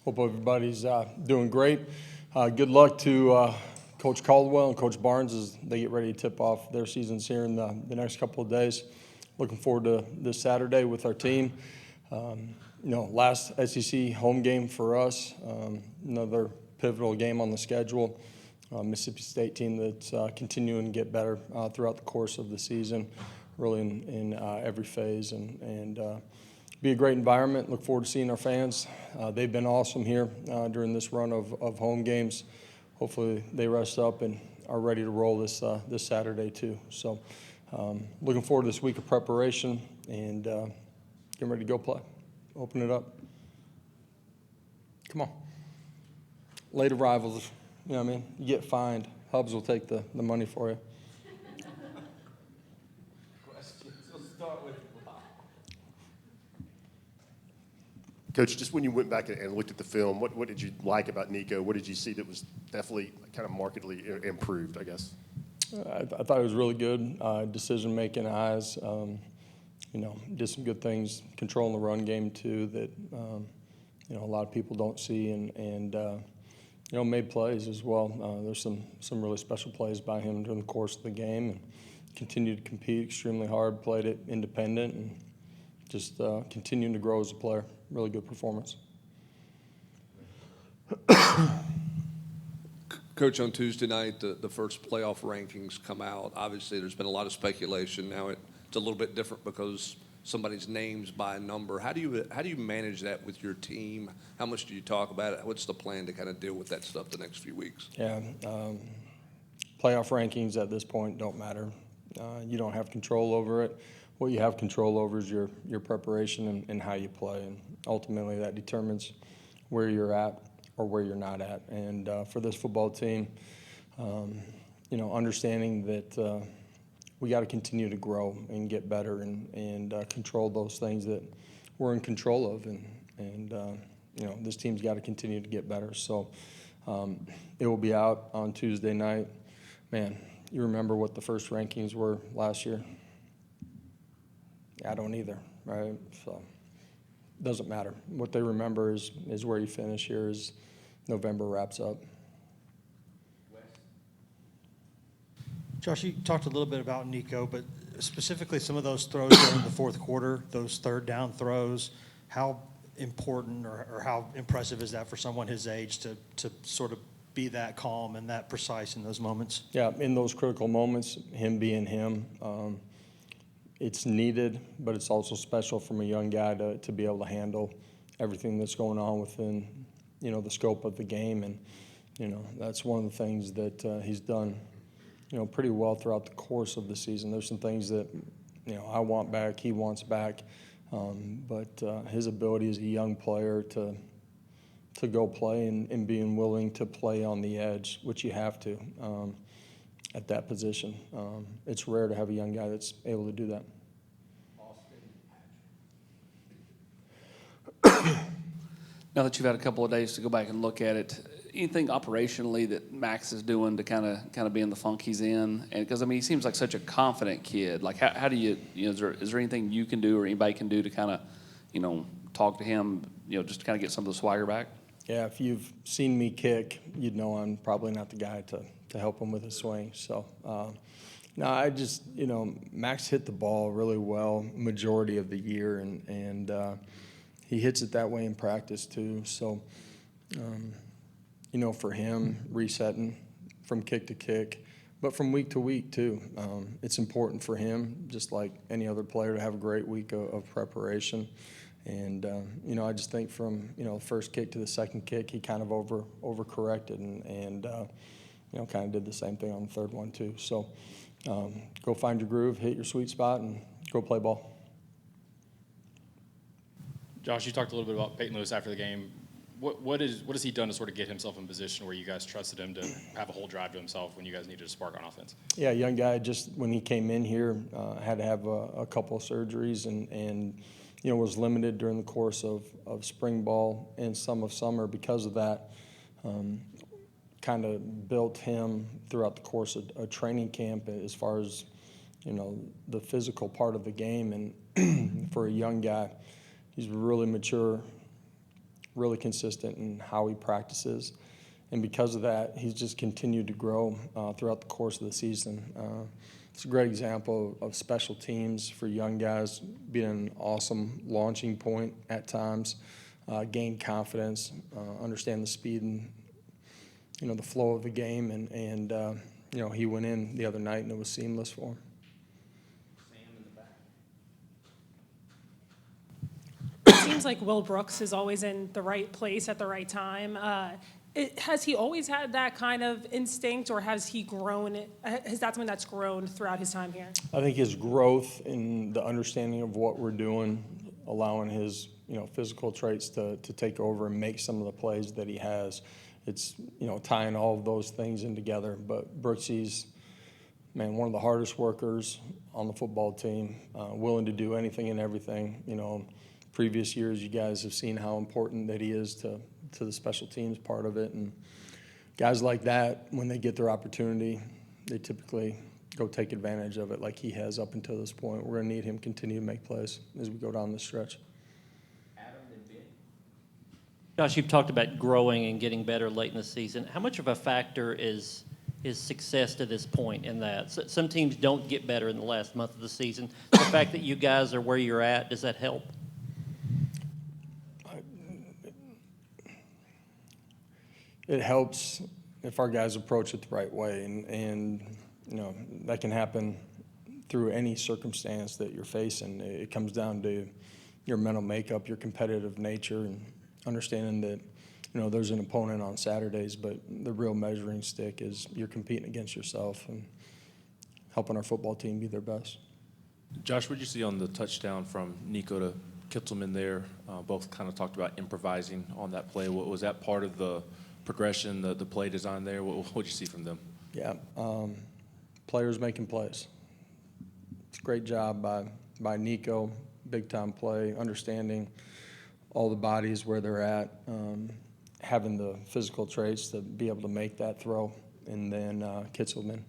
Hope everybody's doing great. Good luck to Coach Caldwell and Coach Barnes as they get ready to tip off their seasons here in the next couple of days. Looking forward to this Saturday with our team. Last SEC home game for us, another pivotal game on the schedule. Mississippi State team that's continuing to get better throughout the course of the season, really in every phase, and be a great environment. Look forward to seeing our fans. They've been awesome here during this run of home games. Hopefully they rest up and are ready to roll this Saturday too. So looking forward to this week of preparation and getting ready to go play. Open it up. Come on. Late arrivals, you know what I mean? You get fined. Hubs will take the money for you. Questions. We'll start with Coach, just when you went back and looked at the film, what did you like about Nico? What did you see that was definitely kind of markedly improved, I guess? I thought it was really good. Decision-making eyes. Did some good things, controlling the run game too that a lot of people don't see, and made plays as well. There's some really special plays by him during the course of the game, and continued to compete extremely hard. Played it independent, and just continuing to grow as a player. Really good performance. Coach, on Tuesday night, the first playoff rankings come out. Obviously, there's been a lot of speculation. Now it's a little bit different because somebody's name's by a number. How do you manage that with your team? How much do you talk about it? What's the plan to kind of deal with that stuff the next few weeks? Yeah, playoff rankings at this point don't matter. You don't have control over it. What you have control over is your preparation and how you play, and ultimately that determines where you're at or where you're not at. And for this football team, understanding that we got to continue to grow and get better and control those things that we're in control of, and this team's got to continue to get better. So it will be out on Tuesday night. Man, you remember what the first rankings were last year? I don't either, right? So it doesn't matter. What they remember is where you finish here as November wraps up. Josh, you talked a little bit about Nico, but specifically some of those throws during the fourth quarter, those third down throws, how important or how impressive is that for someone his age to sort of be that calm and that precise in those moments? Yeah, in those critical moments, him being him, it's needed, but it's also special from a young guy to be able to handle everything that's going on within, the scope of the game. And, that's one of the things that he's done, pretty well throughout the course of the season. There's some things that, I want back, he wants back. But his ability as a young player to go play and being willing to play on the edge, which you have to at that position. It's rare to have a young guy that's able to do that. Now that you've had a couple of days to go back and look at it, anything operationally that Max is doing to kind of be in the funk he's in? And because he seems like such a confident kid. Like how do you is there anything you can do or anybody can do to kind of talk to him, just to kind of get some of the swagger back? Yeah, if you've seen me kick, you'd know I'm probably not the guy to help him with his swing. So, no, I just, Max hit the ball really well majority of the year, and he hits it that way in practice too. So, for him, resetting from kick to kick, but from week to week too. It's important for him, just like any other player, to have a great week of preparation. And, I just think from, first kick to the second kick, he kind of overcorrected and kind of did the same thing on the third one too. So go find your groove, hit your sweet spot, and go play ball. Josh, you talked a little bit about Peyton Lewis after the game. What has he done to sort of get himself in position where you guys trusted him to have a whole drive to himself when you guys needed a spark on offense? Yeah, young guy. Just when he came in here, had to have a couple of surgeries and was limited during the course of spring ball and some of summer because of that. Kind of built him throughout the course of training camp as far as, the physical part of the game. And for a young guy, he's really mature really consistent in how he practices. And because of that, he's just continued to grow throughout the course of the season. It's a great example of special teams for young guys being an awesome launching point at times, gain confidence, understand the speed and, the flow of the game. And he went in the other night and it was seamless for him. It seems like Will Brooks is always in the right place at the right time. Has he always had that kind of instinct, or has he grown? Is that something that's grown throughout his time here? I think his growth in the understanding of what we're doing, allowing his physical traits to take over and make some of the plays that he has. It's tying all of those things in together. But Brooksy's, one of the hardest workers on the football team, willing to do anything and everything. Previous years, you guys have seen how important that he is to the special teams part of it. And guys like that, when they get their opportunity, they typically go take advantage of it like he has up until this point. We're going to need him to continue to make plays as we go down the stretch. Josh, you've talked about growing and getting better late in the season. How much of a factor is success to this point in that? Some teams don't get better in the last month of the season. The fact that you guys are where you're at, does that help? It helps if our guys approach it the right way, and that can happen through any circumstance that you're facing. It comes down to your mental makeup, your competitive nature, and understanding that there's an opponent on Saturdays, but the real measuring stick is you're competing against yourself and helping our football team be their best. Josh, what did you see on the touchdown from Nico to Kittelman there? Both kind of talked about improvising on that play. Was that part of the progression, the play design there? What did you see from them? Yeah, players making plays. It's a great job by Nico, big-time play, understanding all the bodies where they're at, having the physical traits to be able to make that throw, and then Kitzelman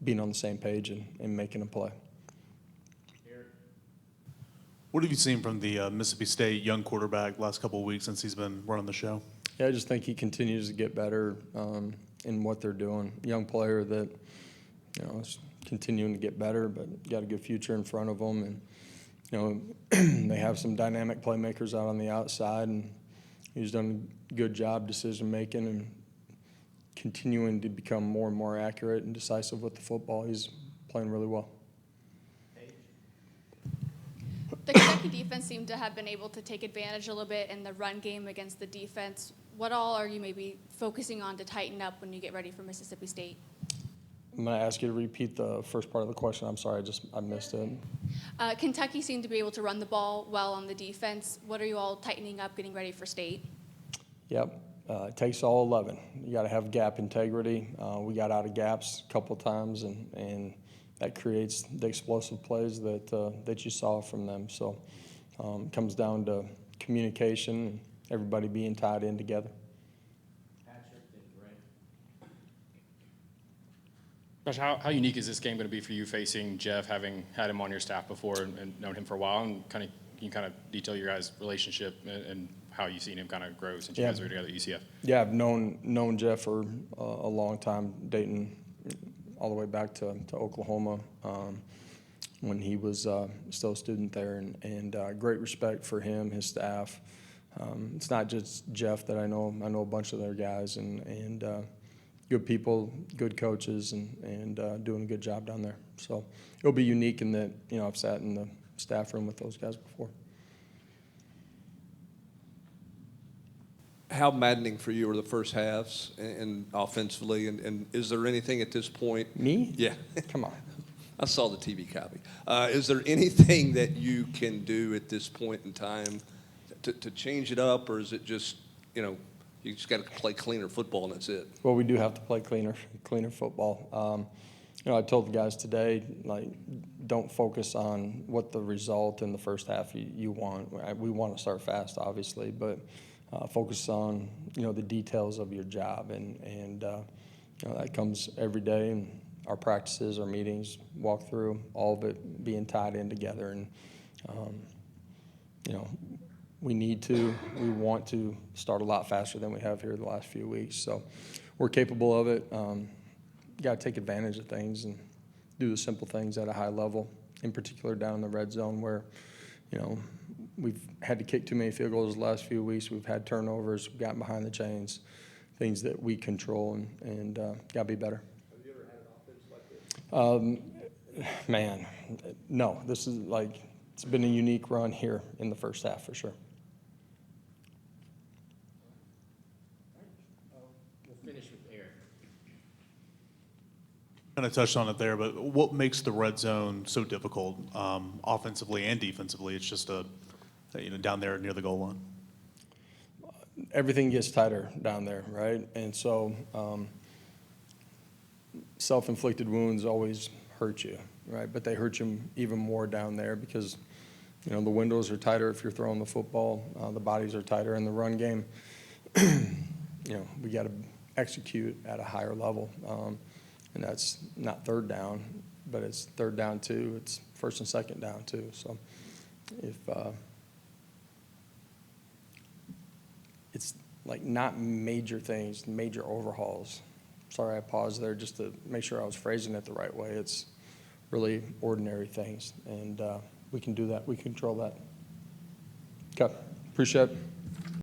being on the same page and making a play. What have you seen from the Mississippi State young quarterback last couple of weeks since he's been running the show? Yeah, I just think he continues to get better in what they're doing. Young player that is continuing to get better, but got a good future in front of them. And they have some dynamic playmakers out on the outside, and he's done a good job decision making and continuing to become more and more accurate and decisive with the football. He's playing really well. The Kentucky defense seemed to have been able to take advantage a little bit in the run game against the defense. What all are you maybe focusing on to tighten up when you get ready for Mississippi State? I'm going to ask you to repeat the first part of the question. I'm sorry, I missed it. Kentucky seemed to be able to run the ball well on the defense. What are you all tightening up, getting ready for State? Yep, it takes all 11. You got to have gap integrity. We got out of gaps a couple times, and that creates the explosive plays that you saw from them. So it comes down to communication and everybody being tied in together. Josh, how unique is this game going to be for you facing Jeff, having had him on your staff before and known him for a while? And can you kind of detail your guys' relationship and how you've seen him kind of grow since you guys were together at UCF? Yeah, I've known Jeff for a long time, dating all the way back to Oklahoma when he was still a student there, and great respect for him, his staff. It's not just Jeff that I know a bunch of their guys, and good people, good coaches, and doing a good job down there. So it'll be unique in that, I've sat in the staff room with those guys before. How maddening for you are the first halves and offensively, and is there anything at this point? Me? Yeah. Come on. I saw the TV copy. Is there anything that you can do at this point in time to change it up, or is it just, you just got to play cleaner football and that's it? Well, we do have to play cleaner football. I told the guys today, don't focus on what the result in the first half you want. We want to start fast, obviously, but focus on, the details of your job. And that comes every day. And our practices, our meetings, walk through, all of it being tied in together. And, We need to. We want to start a lot faster than we have here the last few weeks. So we're capable of it. Got to take advantage of things and do the simple things at a high level, in particular down in the red zone where, we've had to kick too many field goals the last few weeks. We've had turnovers, we've gotten behind the chains, things that we control, and got to be better. Have you ever had an offense like this? Man, no. This is it's been a unique run here in the first half for sure. We'll finish with Aaron. Kind of touched on it there, but what makes the red zone so difficult, offensively and defensively? It's just down there near the goal line. Everything gets tighter down there, right? And so self-inflicted wounds always hurt you, right? But they hurt you even more down there because, the windows are tighter if you're throwing the football. The bodies are tighter in the run game. We got to execute at a higher level. And that's not third down, but it's third down too. It's first and second down too. So if it's not major things, major overhauls. Sorry, I paused there just to make sure I was phrasing it the right way. It's really ordinary things, and we can do that. We control that. Okay, appreciate it.